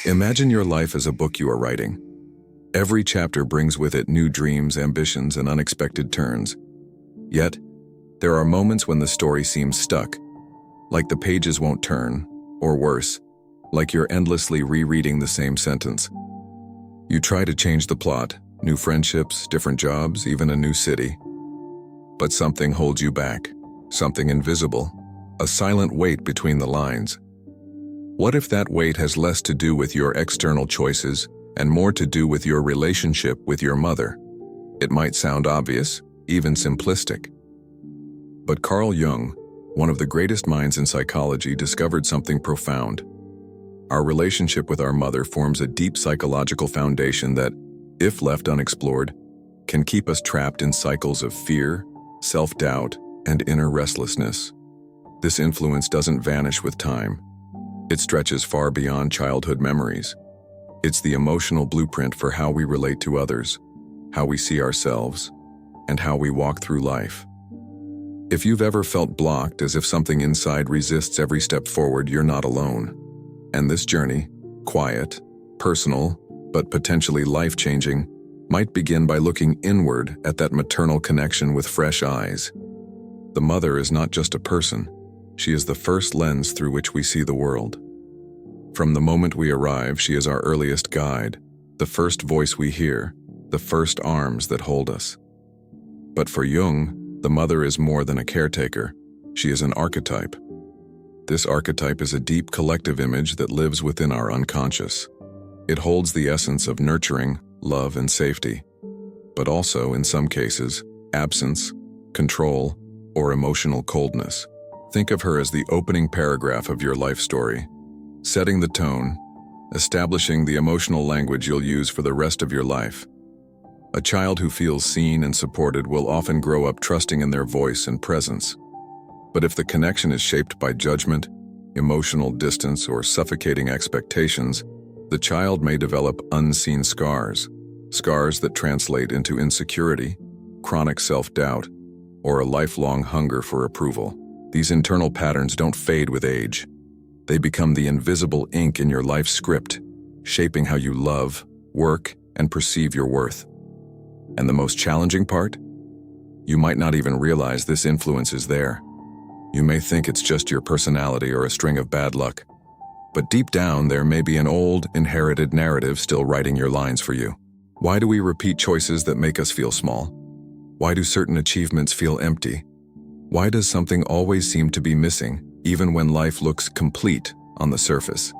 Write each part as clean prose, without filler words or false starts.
Imagine your life as a book you are writing. Every chapter brings with it new dreams, ambitions, and unexpected turns. Yet, there are moments when the story seems stuck, like the pages won't turn, or worse, like you're endlessly rereading the same sentence. You try to change the plot, new friendships, different jobs, even a new city. But something holds you back, something invisible, a silent weight between the lines. What if that weight has less to do with your external choices and more to do with your relationship with your mother? It might sound obvious, even simplistic. But Carl Jung, one of the greatest minds in psychology, discovered something profound. Our relationship with our mother forms a deep psychological foundation that, if left unexplored, can keep us trapped in cycles of fear, self-doubt, and inner restlessness. This influence doesn't vanish with time. It stretches far beyond childhood memories. It's the emotional blueprint for how we relate to others, how we see ourselves, and how we walk through life. If you've ever felt blocked, as if something inside resists every step forward, you're not alone. And this journey, quiet, personal, but potentially life-changing, might begin by looking inward at that maternal connection with fresh eyes. The mother is not just a person. She is the first lens through which we see the world. From the moment we arrive, she is our earliest guide, the first voice we hear, the first arms that hold us. But for Jung, the mother is more than a caretaker. She is an archetype. This archetype is a deep collective image that lives within our unconscious. It holds the essence of nurturing, love, and safety, but also, in some cases, absence, control, or emotional coldness. Think of her as the opening paragraph of your life story, setting the tone, establishing the emotional language you'll use for the rest of your life. A child who feels seen and supported will often grow up trusting in their voice and presence. But if the connection is shaped by judgment, emotional distance, or suffocating expectations, the child may develop unseen scars that translate into insecurity, chronic self-doubt, or a lifelong hunger for approval. These internal patterns don't fade with age. They become the invisible ink in your life script, shaping how you love, work, and perceive your worth. And the most challenging part? You might not even realize this influence is there. You may think it's just your personality or a string of bad luck. But deep down, there may be an old, inherited narrative still writing your lines for you. Why do we repeat choices that make us feel small? Why do certain achievements feel empty? Why does something always seem to be missing, even when life looks complete on the surface?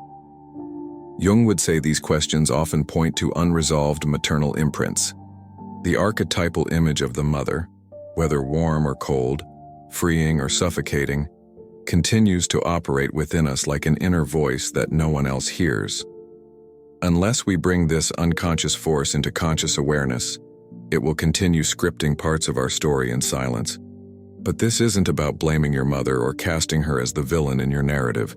Jung would say these questions often point to unresolved maternal imprints. The archetypal image of the mother, whether warm or cold, freeing or suffocating, continues to operate within us like an inner voice that no one else hears. Unless we bring this unconscious force into conscious awareness, it will continue scripting parts of our story in silence. But this isn't about blaming your mother or casting her as the villain in your narrative.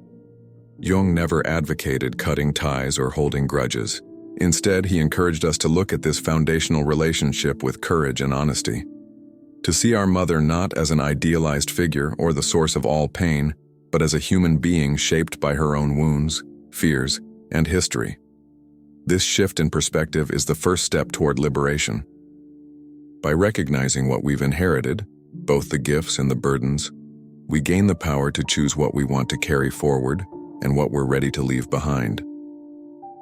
Jung never advocated cutting ties or holding grudges. Instead, he encouraged us to look at this foundational relationship with courage and honesty. To see our mother not as an idealized figure or the source of all pain, but as a human being shaped by her own wounds, fears, and history. This shift in perspective is the first step toward liberation. By recognizing what we've inherited, both the gifts and the burdens, we gain the power to choose what we want to carry forward and what we're ready to leave behind.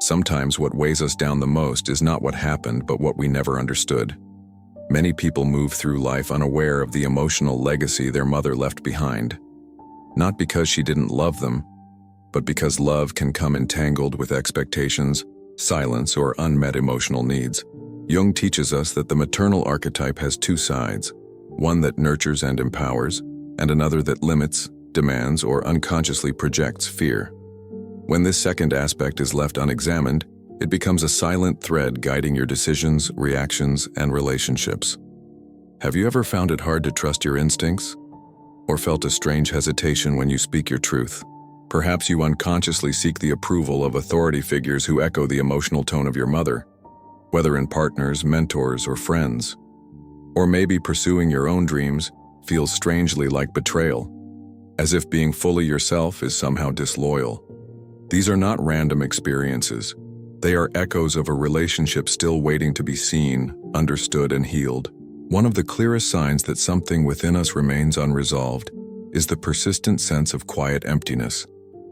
Sometimes what weighs us down the most is not what happened, but what we never understood. Many people move through life unaware of the emotional legacy their mother left behind. Not because she didn't love them, but because love can come entangled with expectations, silence, or unmet emotional needs. Jung teaches us that the maternal archetype has two sides. One that nurtures and empowers, and another that limits, demands, or unconsciously projects fear. When this second aspect is left unexamined, it becomes a silent thread guiding your decisions, reactions, and relationships. Have you ever found it hard to trust your instincts? Or felt a strange hesitation when you speak your truth? Perhaps you unconsciously seek the approval of authority figures who echo the emotional tone of your mother, whether in partners, mentors, or friends. Or maybe pursuing your own dreams feels strangely like betrayal, as if being fully yourself is somehow disloyal. These are not random experiences. They are echoes of a relationship still waiting to be seen, understood, and healed. One of the clearest signs that something within us remains unresolved is the persistent sense of quiet emptiness,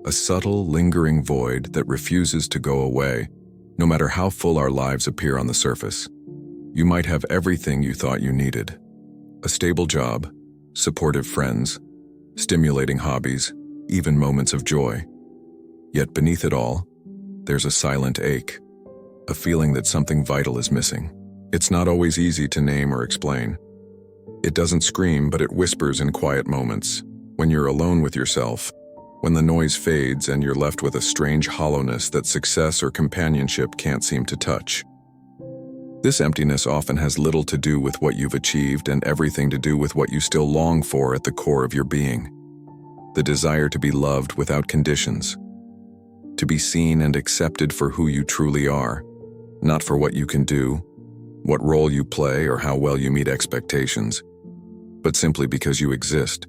a subtle, lingering void that refuses to go away, no matter how full our lives appear on the surface. You might have everything you thought you needed: a stable job, supportive friends, stimulating hobbies, even moments of joy. Yet beneath it all, there's a silent ache, a feeling that something vital is missing. It's not always easy to name or explain. It doesn't scream, but it whispers in quiet moments, when you're alone with yourself, when the noise fades and you're left with a strange hollowness that success or companionship can't seem to touch. This emptiness often has little to do with what you've achieved and everything to do with what you still long for at the core of your being. The desire to be loved without conditions, to be seen and accepted for who you truly are, not for what you can do, what role you play, or how well you meet expectations, but simply because you exist.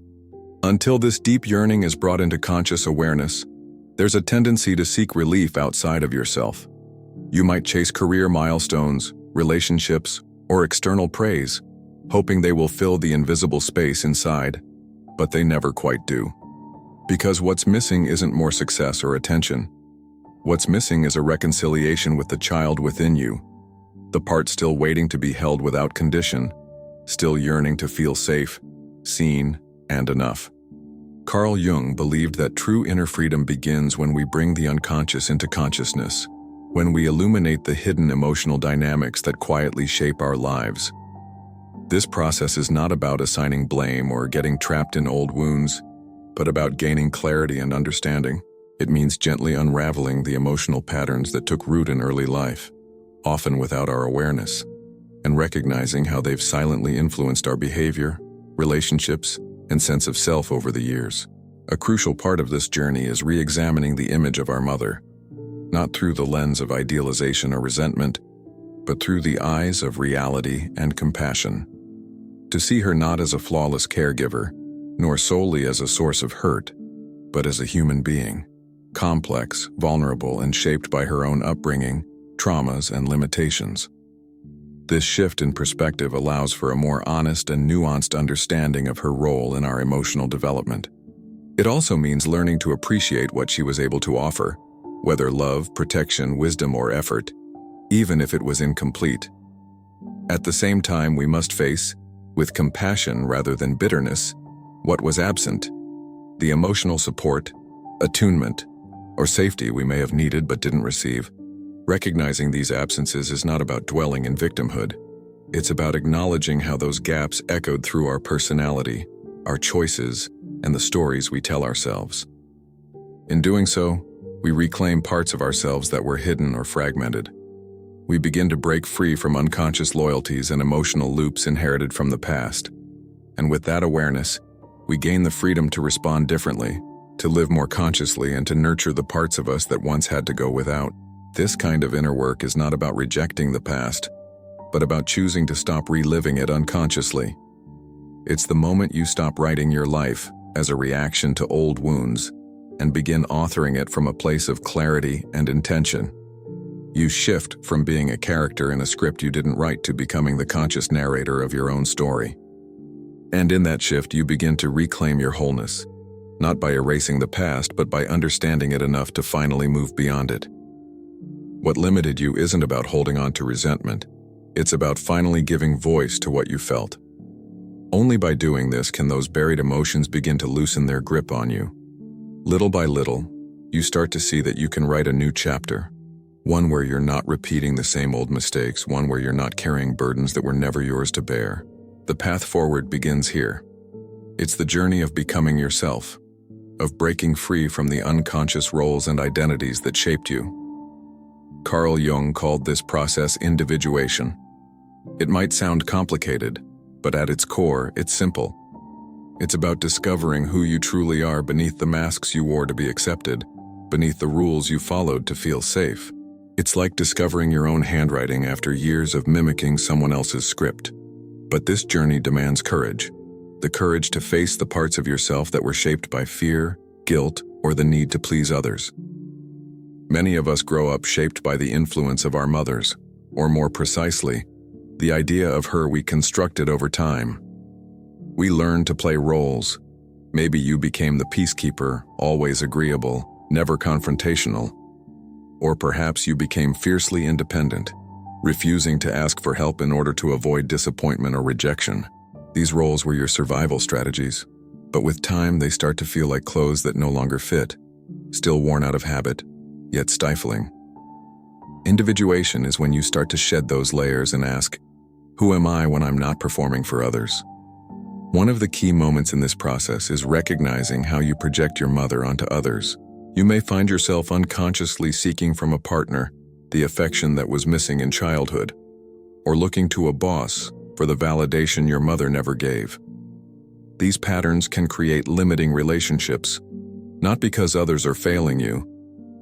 Until this deep yearning is brought into conscious awareness, there's a tendency to seek relief outside of yourself. You might chase career milestones, relationships, or external praise, hoping they will fill the invisible space inside, but they never quite do. Because what's missing isn't more success or attention. What's missing is a reconciliation with the child within you, the part still waiting to be held without condition, still yearning to feel safe, seen, and enough. Carl Jung believed that true inner freedom begins when we bring the unconscious into consciousness, when we illuminate the hidden emotional dynamics that quietly shape our lives. This process is not about assigning blame or getting trapped in old wounds, but about gaining clarity and understanding. It means gently unraveling the emotional patterns that took root in early life, often without our awareness, and recognizing how they've silently influenced our behavior, relationships, and sense of self over the years. A crucial part of this journey is re-examining the image of our mother, not through the lens of idealization or resentment, but through the eyes of reality and compassion. To see her not as a flawless caregiver, nor solely as a source of hurt, but as a human being, complex, vulnerable, and shaped by her own upbringing, traumas, and limitations. This shift in perspective allows for a more honest and nuanced understanding of her role in our emotional development. It also means learning to appreciate what she was able to offer, whether love, protection, wisdom, or effort, even if it was incomplete. At the same time, we must face, with compassion rather than bitterness, what was absent: the emotional support, attunement, or safety we may have needed but didn't receive. Recognizing these absences is not about dwelling in victimhood. It's about acknowledging how those gaps echoed through our personality, our choices, and the stories we tell ourselves. In doing so, we reclaim parts of ourselves that were hidden or fragmented. We begin to break free from unconscious loyalties and emotional loops inherited from the past. And with that awareness, we gain the freedom to respond differently, to live more consciously, and to nurture the parts of us that once had to go without. This kind of inner work is not about rejecting the past, but about choosing to stop reliving it unconsciously. It's the moment you stop writing your life as a reaction to old wounds and begin authoring it from a place of clarity and intention. You shift from being a character in a script you didn't write to becoming the conscious narrator of your own story. And in that shift, you begin to reclaim your wholeness, not by erasing the past, but by understanding it enough to finally move beyond it. What limited you isn't about holding on to resentment. It's about finally giving voice to what you felt. Only by doing this can those buried emotions begin to loosen their grip on you. Little by little, you start to see that you can write a new chapter, one where you're not repeating the same old mistakes, one where you're not carrying burdens that were never yours to bear. The path forward begins here. It's the journey of becoming yourself, of breaking free from the unconscious roles and identities that shaped you. Carl Jung called this process individuation. It might sound complicated, but at its core, it's simple. It's about discovering who you truly are beneath the masks you wore to be accepted, beneath the rules you followed to feel safe. It's like discovering your own handwriting after years of mimicking someone else's script. But this journey demands courage. The courage to face the parts of yourself that were shaped by fear, guilt, or the need to please others. Many of us grow up shaped by the influence of our mothers, or more precisely, the idea of her we constructed over time. We learn to play roles. Maybe you became the peacekeeper, always agreeable, never confrontational. Or perhaps you became fiercely independent, refusing to ask for help in order to avoid disappointment or rejection. These roles were your survival strategies, but with time they start to feel like clothes that no longer fit, still worn out of habit, yet stifling. Individuation is when you start to shed those layers and ask, who am I when I'm not performing for others? One of the key moments in this process is recognizing how you project your mother onto others. You may find yourself unconsciously seeking from a partner the affection that was missing in childhood, or looking to a boss for the validation your mother never gave. These patterns can create limiting relationships, not because others are failing you,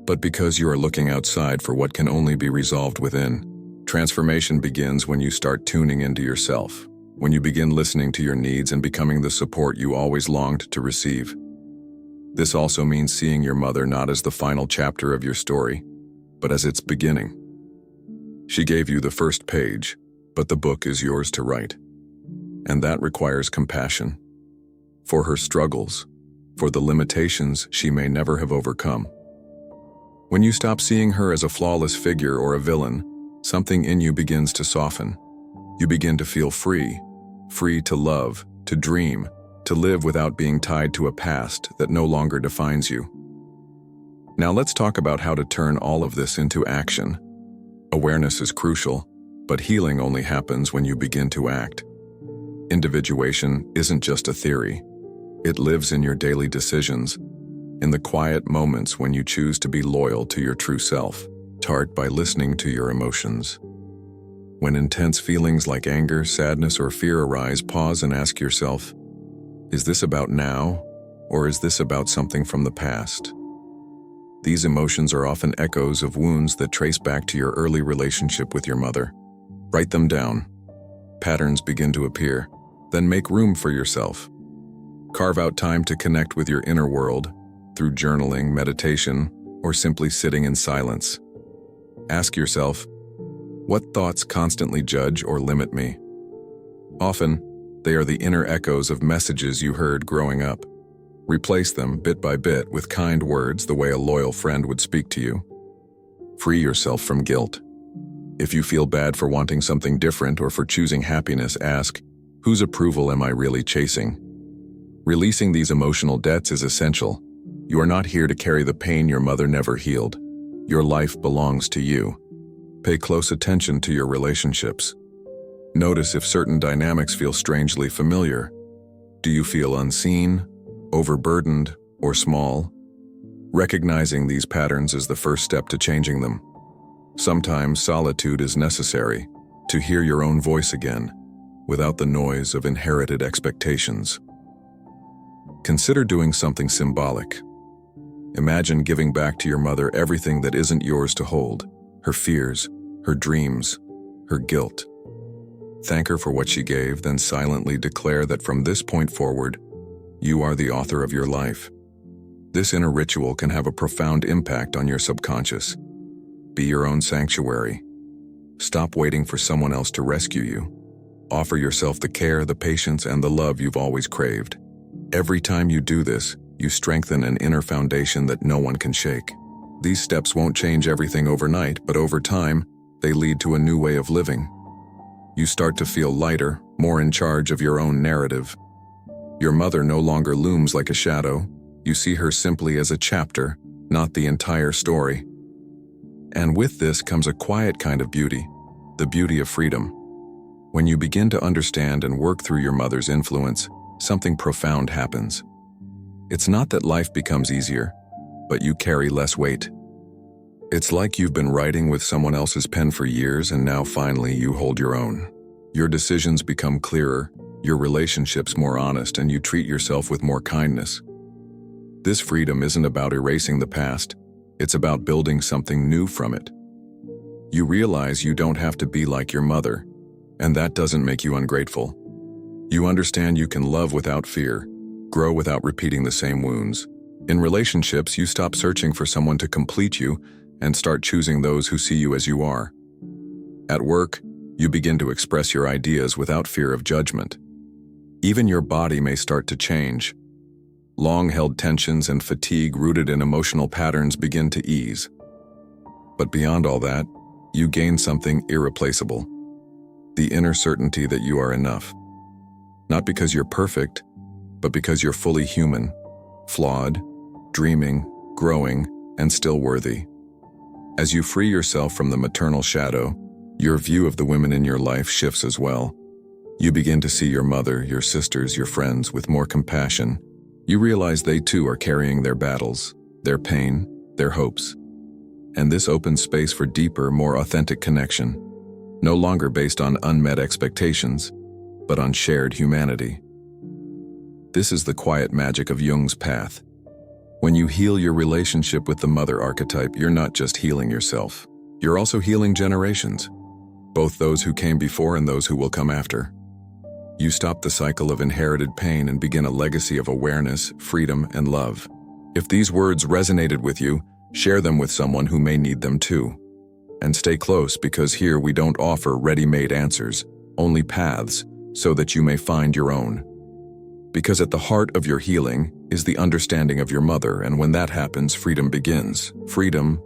but because you are looking outside for what can only be resolved within. Transformation begins when you start tuning into yourself, when you begin listening to your needs and becoming the support you always longed to receive. This also means seeing your mother not as the final chapter of your story, but as its beginning. She gave you the first page, but the book is yours to write. And that requires compassion. For her struggles, for the limitations she may never have overcome. When you stop seeing her as a flawless figure or a villain, something in you begins to soften. You begin to feel free to love, to dream, to live without being tied to a past that no longer defines you. Now let's talk about how to turn all of this into action. Awareness is crucial, but healing only happens when you begin to act. Individuation isn't just a theory. It lives in your daily decisions, in the quiet moments when you choose to be loyal to your true self. Start by listening to your emotions. When intense feelings like anger, sadness, or fear arise, pause and ask yourself, is this about now, or is this about something from the past? These emotions are often echoes of wounds that trace back to your early relationship with your mother. Write them down. Patterns begin to appear. Then make room for yourself. Carve out time to connect with your inner world through journaling, meditation, or simply sitting in silence. Ask yourself, what thoughts constantly judge or limit me? Often, they are the inner echoes of messages you heard growing up. Replace them bit by bit with kind words the way a loyal friend would speak to you. Free yourself from guilt. If you feel bad for wanting something different or for choosing happiness, ask, whose approval am I really chasing? Releasing these emotional debts is essential. You are not here to carry the pain your mother never healed. Your life belongs to you. Pay close attention to your relationships. Notice if certain dynamics feel strangely familiar. Do you feel unseen, overburdened, or small? Recognizing these patterns is the first step to changing them. Sometimes solitude is necessary to hear your own voice again, without the noise of inherited expectations. Consider doing something symbolic. Imagine giving back to your mother everything that isn't yours to hold, her fears, her dreams, her guilt. Thank her for what she gave, then silently declare that from this point forward, you are the author of your life. This inner ritual can have a profound impact on your subconscious. Be your own sanctuary. Stop waiting for someone else to rescue you. Offer yourself the care, the patience, and the love you've always craved. Every time you do this, you strengthen an inner foundation that no one can shake. These steps won't change everything overnight, but over time, they lead to a new way of living. You start to feel lighter, more in charge of your own narrative. Your mother no longer looms like a shadow. You see her simply as a chapter, not the entire story. And with this comes a quiet kind of beauty, the beauty of freedom. When you begin to understand and work through your mother's influence, something profound happens. It's not that life becomes easier, but you carry less weight. It's like you've been writing with someone else's pen for years and now finally you hold your own. Your decisions become clearer, your relationships more honest, and you treat yourself with more kindness. This freedom isn't about erasing the past, it's about building something new from it. You realize you don't have to be like your mother, and that doesn't make you ungrateful. You understand you can love without fear, grow without repeating the same wounds. In relationships, you stop searching for someone to complete you and start choosing those who see you as you are. At work, you begin to express your ideas without fear of judgment. Even your body may start to change. Long-held tensions and fatigue rooted in emotional patterns begin to ease. But beyond all that, you gain something irreplaceable: the inner certainty that you are enough. Not because you're perfect, but because you're fully human, flawed, dreaming, growing, and still worthy. As you free yourself from the maternal shadow, your view of the women in your life shifts as well. You begin to see your mother, your sisters, your friends with more compassion. You realize they too are carrying their battles, their pain, their hopes. And this opens space for deeper, more authentic connection, no longer based on unmet expectations, but on shared humanity. This is the quiet magic of Jung's path. When you heal your relationship with the mother archetype, you're not just healing yourself. You're also healing generations, both those who came before and those who will come after. You stop the cycle of inherited pain and begin a legacy of awareness, freedom, and love. If these words resonated with you, share them with someone who may need them too. And stay close, because here we don't offer ready-made answers, only paths, so that you may find your own. Because at the heart of your healing is the understanding of your mother, and when that happens, freedom begins. Freedom